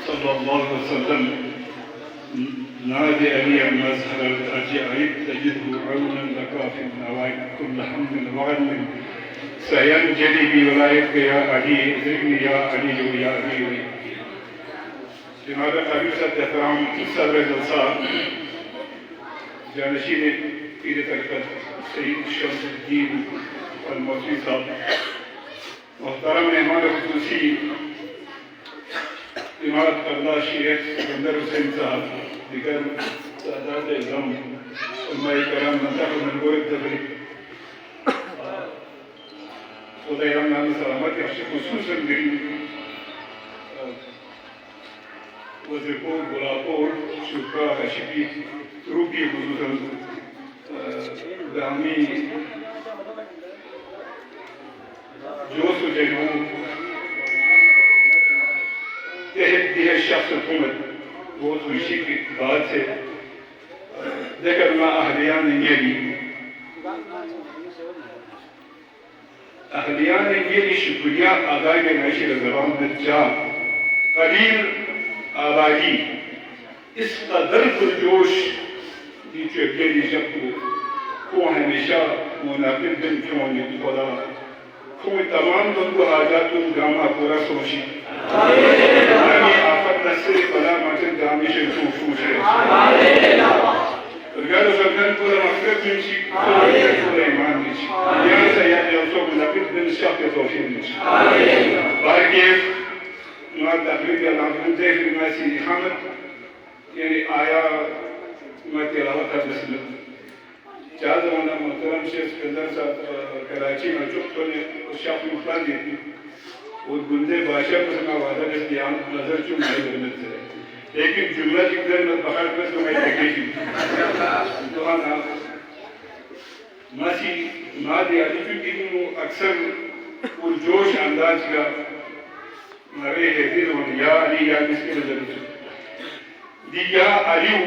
صلى الله عليه وسلم نادي علي مظهر العجائب تجده عونا لك في النوائب كل حمد وغل سينجلي بولايتك يا علي ذكرني يا علي يا علي. لماذا قبيلة احترام صدر الجلسة جانشين في طريقة سيد شمس الدين المصري صاحب محترم مہمان خصوصی امارت اللہ شیخ سکندر حسین صاحب دیگر سادات اعظم علماء کرام منتخب منظور تفریق خدا نام سلامت خصوصاً میری وزیرپور گلابور شکا حشبی روپی خصوصاً دامی جوش و جنوب تحدی ہے شخص حکومت وہ خوشی کی بات ہے ذکر ما اہلیان نیلی اہلیان نیلی شکریہ آدائی کے معیشی زبان میں جا قلیل آبادی اس قدر پرجوش دیچے گیلی جب کو ہمیشہ منافق دن کیوں نہیں خدا کوئی تمام دنگو حاجات ان گاما پورا سوشی آمی آفت نصر بلا ماتن دامی شنکو فوشے رگال سلطان پورا مقصد منشی پورا ایمان نیچ یہاں سے یاد یوسو منافق دن شاق توفین نیچ بارکیف نوار تقریب یا نافذ دیکھ ناسی حامد یعنی آیا میں تلاوت ہے بسم چاہ زمانہ محترم شیخ سکندر صاحب کراچی میں چکتوں نے شاپ مختار دیتی اور گندے بادشاہ کو سنا وعدہ جس دیان نظر چون مائی درمت سے لیکن جملہ جکدر میں بخار پر تو میں دیکھے تھی دعانا ماسی نادی علی چونکہ انہوں اکثر پرجوش انداز کا نرے حیدر ہوں یا علی یا جس کے نظر دی یا علیو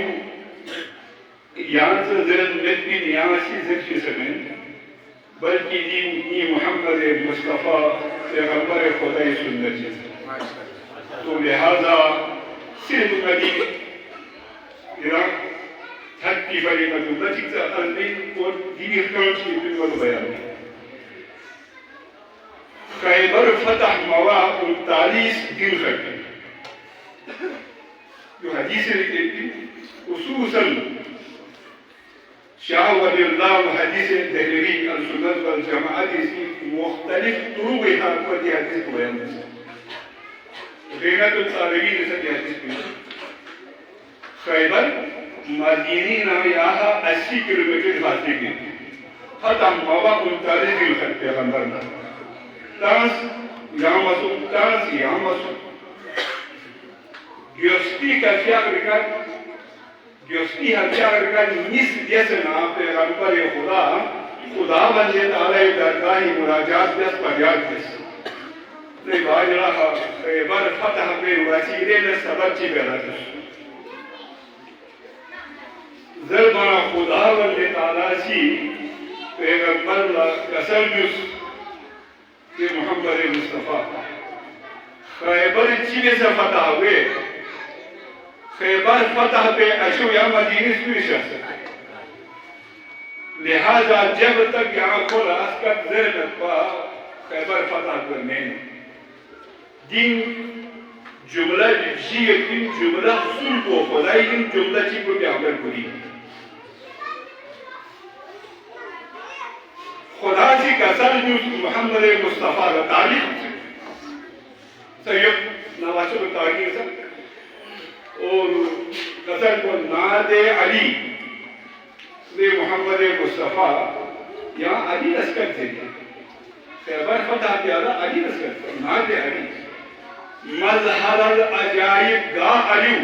یہاں سے ذرن نتبی نیاسی ذکر سمیں بلکہ یہ محمد مصطفیٰ پیغمبر خدای سنت جیسا تو لہذا صرف نبی ایران حد کی فریقہ جو بچک سے اندین اور دیگر کانچ کی پنوال بیان خیبر فتح مواہ 39 دن خرکی جو حدیث لکھتے تھی خصوصاً شاہ ولی اللہ و حدیث دہلوی السنت والجماعت اس کی مختلف طرق حق پر یہ حدیث کو بیان ہے غیرت الطالبین نے سب یہ حدیث کو خیبر مدینی نامی آہا 80 کلومیٹر فاصلے کی فتح موا 39 دن خط پیغمبر نا تانس یہاں مسو گیوستی کا فیاق رکھا گیوستی ہرچار کا نس دیسنا پیغمبر خدا بندے تعالی درگاہی مراجات دس پریاد دس لی باجرہ خیبر فتح پہ وسیلے نے سبب چی پیدا دس ذربنا خدا بندے تعالی سی پیغمبر قسم جس کہ محمد مصطفیٰ خیبر چینے سے فتح ہوئے خیبر فتح پہ اشو یا مدینی سوی شخص لہذا جب تک یہاں کو راسکت زرنت پا خیبر فتح کرنے دین جملہ جیتین جملہ حصول کو خدای دین جملہ چی کو بیامر کری خدا سی قسم جو محمد مصطفیٰ کا تاریخ سیب نواشو کا تاریخ سب اور قصر کو ناد علی لے محمد مصطفیٰ یہاں علی لسکر تھے خیبر فتح پیادا علی لسکر تھے ناد علی مظہر العجائب گا علیو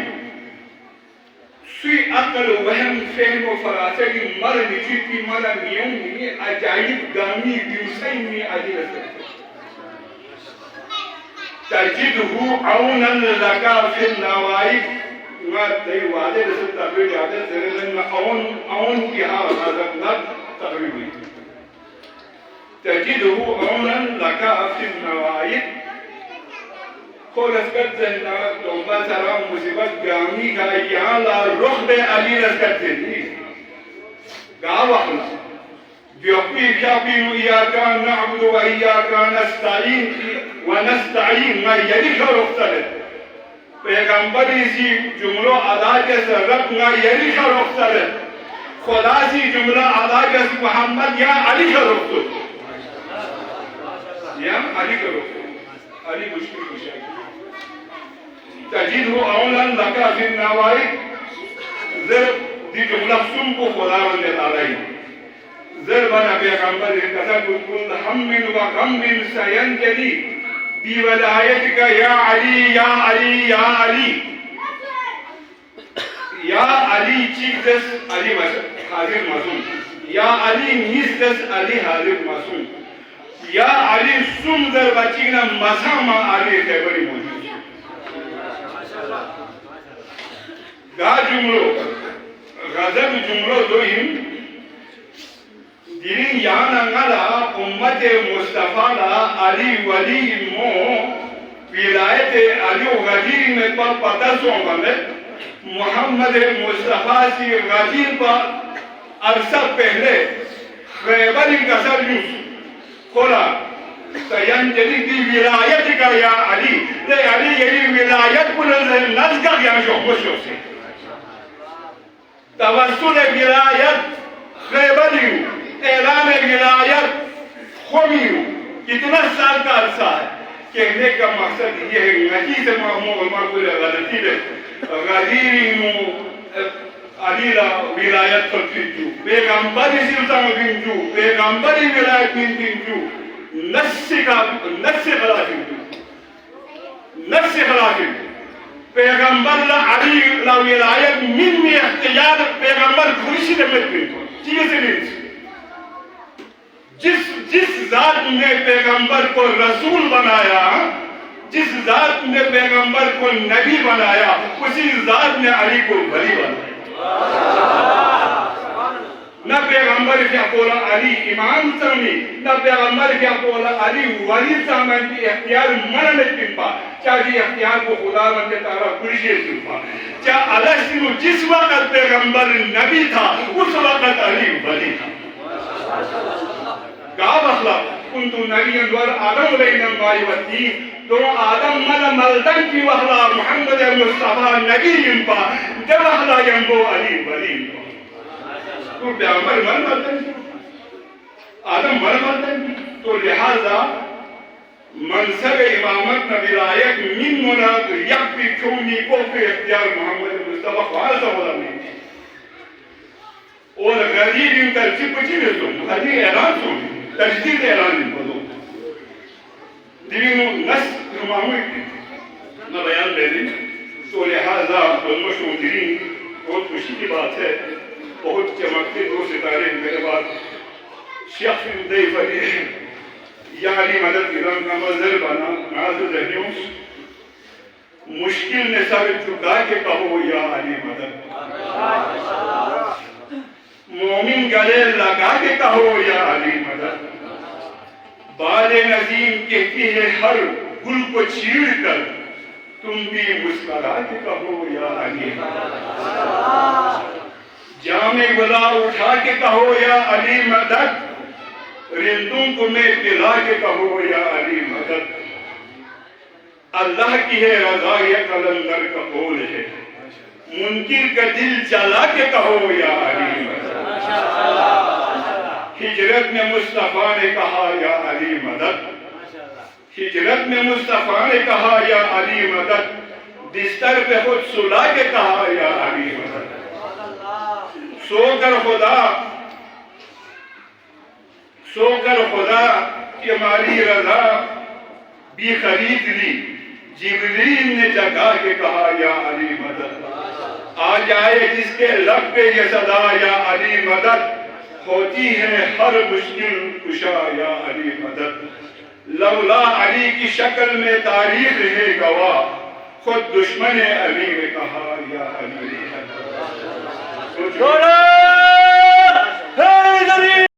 سوی عقل وہم فہم و فراسہ کی مر نجید کی مر میوں میں عجائب گامی دیوسائی میں علی لسکر تھے تجدہو عونا لکا فی النوائب ما تی وعدے رسل تقریب جاتے زرزن میں اون کی ہاں حضرت نت تقریب ہوئی تجدہو عونا لکا فی النوائب کھول اسکت زہنہ محبت سلام مصیبت گامی کا یہاں لا رخ بے علی رس کرتے تھی گاو اخلا بیوپی شاپینو ایاکان نعبد و ایاکان نستعین ما یریخ رخ سرد پیغمبری سی جملو ادا جیسا رب ما یریخ رخ سرد خدا سی جملہ ادا جیسا محمد یا علی کا رخ سرد یا علی کا رخ سرد علی مشکل مشاہد تجید ہو اولا لکا فی النوائی ضرب دی جملہ سن کو خدا رضی تعالی ضربنا پیغمبر کتب کل ہم و غم سینجلی بی ولایتک یا علی یا علی یا علی یا علی چیک دس علی حاضر معصوم یا علی نیز دس علی حاضر معصوم یا علی سن ضربہ چیکنا مزاما علی خیبری موجود گا جملو غضب جملو دوہم دین یان انگلا امت مصطفیٰ لا علی ولی مو ولایت علی و غدیر میں پر پتہ سونگا میں محمد مصطفیٰ سی غدیر پر عرصہ پہلے خیبر انکسر یوسف کھولا سینجلی دی ولایت کا یا علی لے علی یہی ولایت پر نزگا گیا شوشو سے توسل ولایت خیبریو اعلان ولایت خومیو اتنا سال کا عرصہ ہے کہنے کا مقصد یہ ہے نکی سے معمول غلطی ہے غدیریو علیلہ ولایت تلفیجو پیغمبری سلطان بنجو پیغمبری ولایت بنجو نفس خلافی پیغمبر لا علی لا ولایت من اختیار پیغمبر خورشی دمت بنجو چیئے سے نہیں جس ذات نے پیغمبر کو رسول بنایا جس ذات نے پیغمبر کو نبی بنایا اسی ذات نے علی کو ولی بنایا نہ پیغمبر کیا بولا علی امام سامی نہ پیغمبر کیا بولا علی ولی سامان کی اختیار مرنے پنپا چاہیے اختیار کو خدا من کے تعالیٰ خورشی پنپا چاہ اللہ سنو جس وقت پیغمبر نبی تھا اس وقت علی ولی تھا گاو اخلاق کنتو نبی انوار آدم علیہ السلام تو آدم ملدن کی وحلا محمد مصطفیٰ نبی انپا جب اخلا ینبو علی ولی انپا تو پیغمبر من ملدن کی آدم من ملدن کی تو لہذا منصب امامت ولایت من مناد یکفی کونی کو کے اختیار محمد مصطفیٰ خواہ سولا نہیں اور غریب ان ترسیب پچی میں سن حدیث اعلان سن تجدید اعلان ان کو دو دیوینو نس معمول کی نہ بیان دے دیں تو لہذا علمش مدرین بہت خوشی کی بات ہے بہت چمکتے دو ستارے میرے بعد شیخ دے فری یا علی مدد گرام کا مظہر بنا ناظر ذہنیوں مشکل نے سب چکا کے کہو یا علی مدد مومن گلے لگا کے کہو یا علی مدد بال نظیم کہتی ہے ہر گل کو چیر کر تم بھی مسکرا کے کہو یا علی مدد جام گلا اٹھا کے کہو یا علی مدد رندوں کو میں پلا کے کہو یا علی مدد اللہ کی ہے رضا یہ قلندر کا قول ہے منکر کا دل جلا کے کہو یا علی مدد ہجرت میں مصطفیٰ نے کہا یا علی مدد ہجرت میں مصطفیٰ نے کہا یا علی مدد بستر پہ خود سلا کے کہا یا علی مدد سو کر خدا کہ ہماری رضا بھی خرید لی جبریل نے جگا کے کہا یا علی مدد آ جائے جس کے لب پہ یہ صدا یا علی مدد ہوتی ہے ہر مشکل کشا یا علی مدد لولا علی کی شکل میں تاریخ ہے گواہ خود دشمن علی نے کہا یا علی مدد